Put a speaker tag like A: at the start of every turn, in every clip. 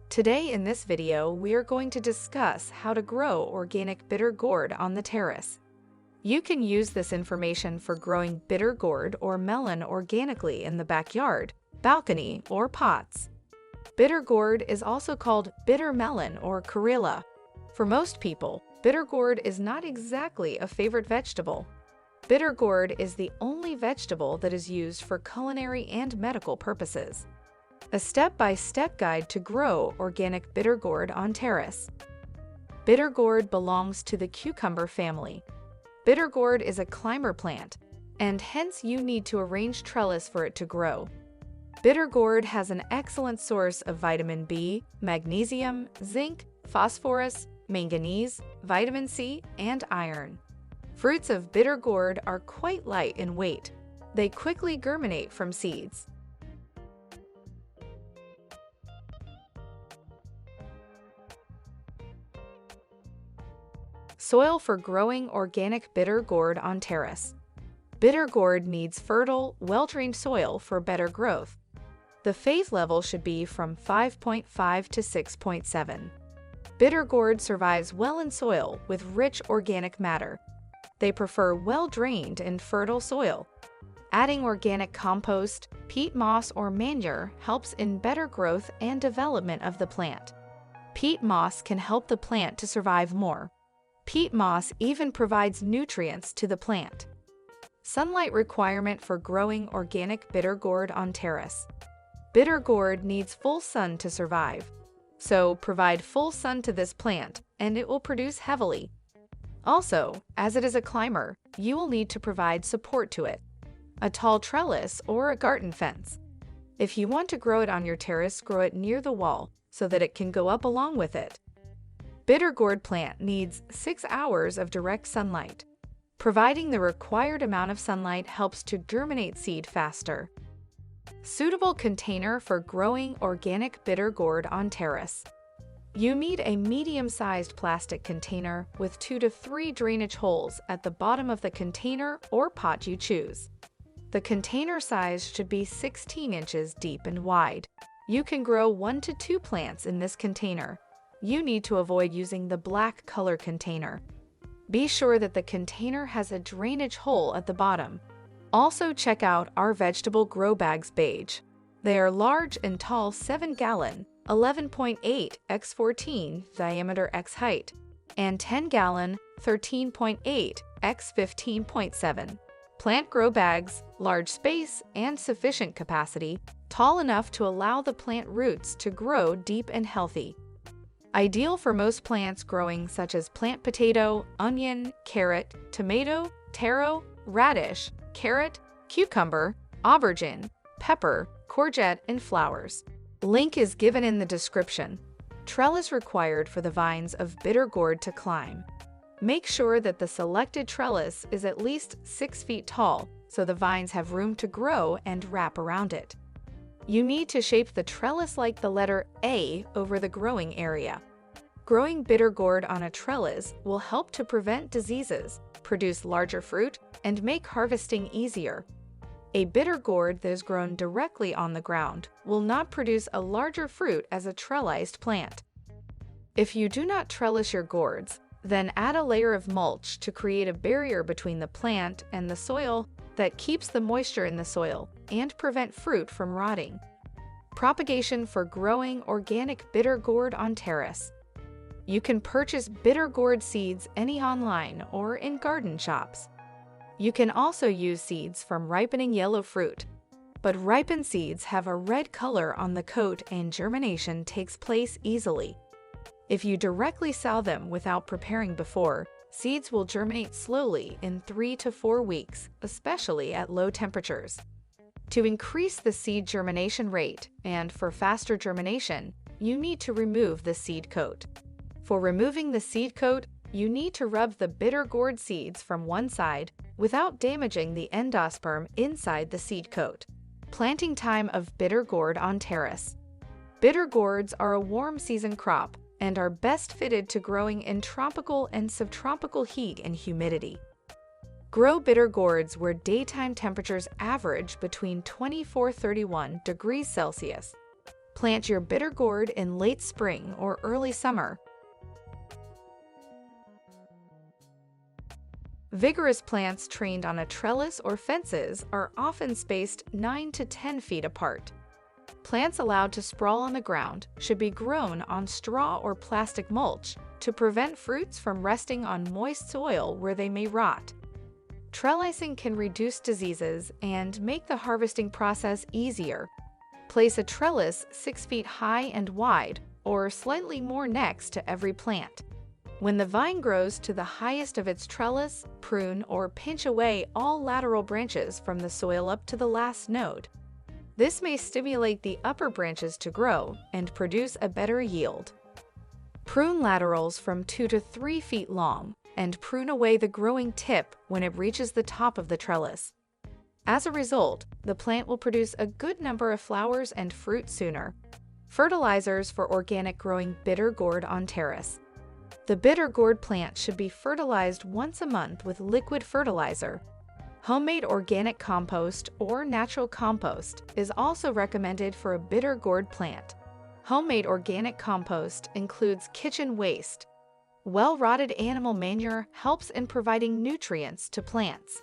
A: Today in this video, we are going to discuss how to grow organic bitter gourd on the terrace. You can use this information for growing bitter gourd or melon organically in the backyard, balcony, or pots. Bitter gourd is also called bitter melon or Karela. For most people, bitter gourd is not exactly a favorite vegetable. Bitter gourd is the only vegetable that is used for culinary and medical purposes. A step-by-step guide to grow organic bitter gourd on terrace. Bitter gourd belongs to the cucumber family. Bitter gourd is a climber plant, and hence you need to arrange trellis for it to grow. Bitter gourd has an excellent source of vitamin B, magnesium, zinc, phosphorus, manganese, vitamin C, and iron. Fruits of bitter gourd are quite light in weight. They quickly germinate from seeds. Soil for growing organic bitter gourd on terrace. Bitter gourd needs fertile, well-drained soil for better growth. The phase level should be from 5.5 to 6.7. Bitter gourd survives well in soil with rich organic matter. They prefer well-drained and fertile soil. Adding organic compost, peat moss, or manure helps in better growth and development of the plant. Peat moss can help the plant to survive more. Peat moss even provides nutrients to the plant. Sunlight requirement for growing organic bitter gourd on terrace. Bitter gourd needs full sun to survive. So provide full sun to this plant and it will produce heavily. Also, as it is a climber, you will need to provide support to it. A tall trellis or a garden fence. If you want to grow it on your terrace, grow it near the wall so that it can go up along with it. Bitter gourd plant needs 6 hours of direct sunlight. Providing the required amount of sunlight helps to germinate seed faster. Suitable container for growing organic bitter gourd on terrace. You need a medium-sized plastic container with 2 to 3 drainage holes at the bottom of the container or pot you choose. The container size should be 16 inches deep and wide. You can grow 1 to 2 plants in this container. You need to avoid using the black color container. Be sure that the container has a drainage hole at the bottom. Also check out our vegetable grow bags beige. They are large and tall 7-gallon, 11.8 x 14 diameter x height, and 10-gallon, 13.8 x 15.7. Plant grow bags, large space and sufficient capacity, tall enough to allow the plant roots to grow deep and healthy. Ideal for most plants growing such as plant potato, onion, carrot, tomato, taro, radish, carrot, cucumber, aubergine, pepper, courgette, and flowers. Link is given in the description. Trellis required for the vines of bitter gourd to climb. Make sure that the selected trellis is at least 6 feet tall so the vines have room to grow and wrap around it. You need to shape the trellis like the letter A over the growing area. Growing bitter gourd on a trellis will help to prevent diseases, produce larger fruit, and make harvesting easier. A bitter gourd that is grown directly on the ground will not produce a larger fruit as a trellised plant. If you do not trellis your gourds, then add a layer of mulch to create a barrier between the plant and the soil that keeps the moisture in the soil and prevent fruit from rotting. Propagation for growing organic bitter gourd on terrace. You can purchase bitter gourd seeds online or in garden shops. You can also use seeds from ripening yellow fruit, but ripened seeds have a red color on the coat and germination takes place easily. If you directly sow them without preparing before, seeds will germinate slowly in 3 to 4 weeks, especially at low temperatures. To increase the seed germination rate and for faster germination, you need to remove the seed coat. For removing the seed coat, you need to rub the bitter gourd seeds from one side without damaging the endosperm inside the seed coat. Planting time of bitter gourd on terrace. Bitter gourds are a warm season crop and are best fitted to growing in tropical and subtropical heat and humidity. Grow bitter gourds where daytime temperatures average between 24–31 degrees Celsius. Plant your bitter gourd in late spring or early summer. Vigorous plants trained on a trellis or fences are often spaced 9 to 10 feet apart. Plants allowed to sprawl on the ground should be grown on straw or plastic mulch to prevent fruits from resting on moist soil where they may rot. Trellising can reduce diseases and make the harvesting process easier. Place a trellis 6 feet high and wide, or slightly more next to every plant. When the vine grows to the highest of its trellis, prune or pinch away all lateral branches from the soil up to the last node. This may stimulate the upper branches to grow and produce a better yield. Prune laterals from 2 to 3 feet long and prune away the growing tip when it reaches the top of the trellis. As a result, the plant will produce a good number of flowers and fruit sooner. Fertilizers for organic growing bitter gourd on terrace. The bitter gourd plant should be fertilized once a month with liquid fertilizer. Homemade organic compost or natural compost is also recommended for a bitter gourd plant. Homemade organic compost includes kitchen waste. Well-rotted animal manure helps in providing nutrients to plants.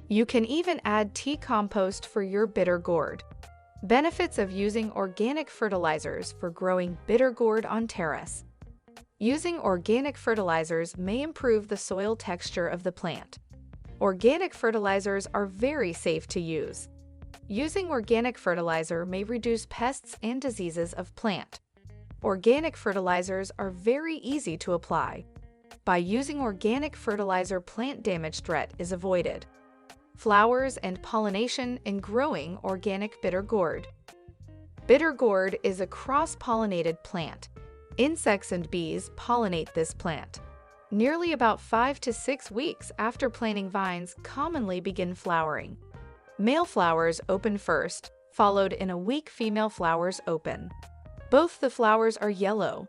A: You can even add tea compost for your bitter gourd. Benefits of using organic fertilizers for growing bitter gourd on terrace. Using organic fertilizers may improve the soil texture of the plant. Organic fertilizers are very safe to use. Using organic fertilizer may reduce pests and diseases of plant. Organic fertilizers are very easy to apply. By using organic fertilizer, plant damage threat is avoided. Flowers and pollination in growing organic bitter gourd. Bitter gourd is a cross-pollinated plant. Insects and bees pollinate this plant. Nearly about 5 to 6 weeks after planting, vines commonly begin flowering. Male flowers open first, followed in a week female flowers open. Both the flowers are yellow.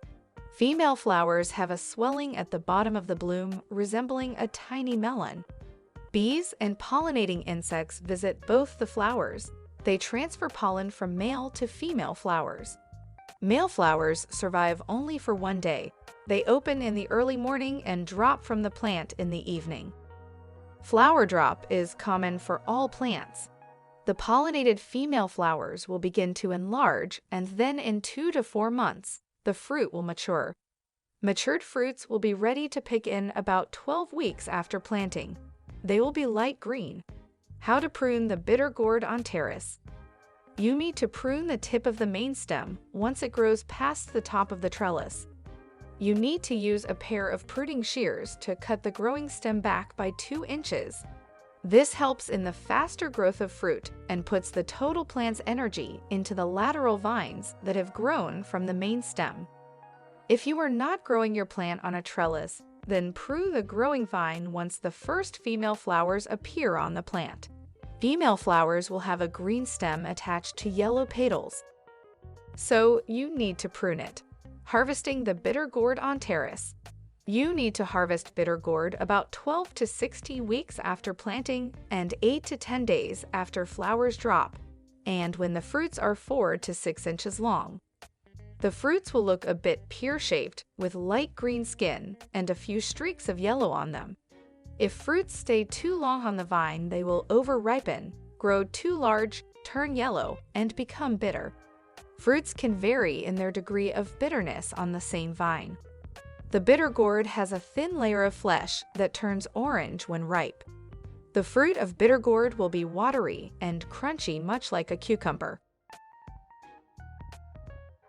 A: Female flowers have a swelling at the bottom of the bloom resembling a tiny melon. Bees and pollinating insects visit both the flowers. They transfer pollen from male to female flowers. Male flowers survive only for 1 day. They open in the early morning and drop from the plant in the evening. Flower drop is common for all plants. The pollinated female flowers will begin to enlarge, and then in 2 to 4 months, the fruit will mature. Matured fruits will be ready to pick in about 12 weeks after planting. They will be light green. How to prune the bitter gourd on terrace. You need to prune the tip of the main stem once it grows past the top of the trellis. You need to use a pair of pruning shears to cut the growing stem back by 2 inches. This helps in the faster growth of fruit and puts the total plant's energy into the lateral vines that have grown from the main stem. If you are not growing your plant on a trellis, then prune the growing vine once the first female flowers appear on the plant. Female flowers will have a green stem attached to yellow petals, so you need to prune it. Harvesting the bitter gourd on terrace. You need to harvest bitter gourd about 12 to 16 weeks after planting and 8 to 10 days after flowers drop, and when the fruits are 4 to 6 inches long. The fruits will look a bit pear-shaped with light green skin and a few streaks of yellow on them. If fruits stay too long on the vine, they will over-ripen, grow too large, turn yellow, and become bitter. Fruits can vary in their degree of bitterness on the same vine. The bitter gourd has a thin layer of flesh that turns orange when ripe. The fruit of bitter gourd will be watery and crunchy, much like a cucumber.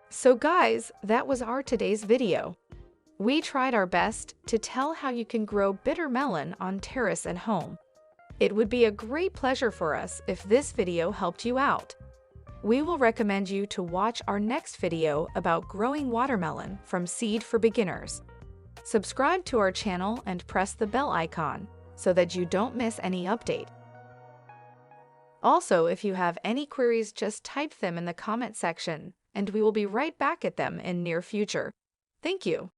A: So guys, that was our today's video. We tried our best to tell how you can grow bitter melon on terrace at home. It would be a great pleasure for us if this video helped you out. We will recommend you to watch our next video about growing watermelon from seed for beginners. Subscribe to our channel and press the bell icon so that you don't miss any update. Also, if you have any queries, just type them in the comment section and we will be right back at them in near future. Thank you.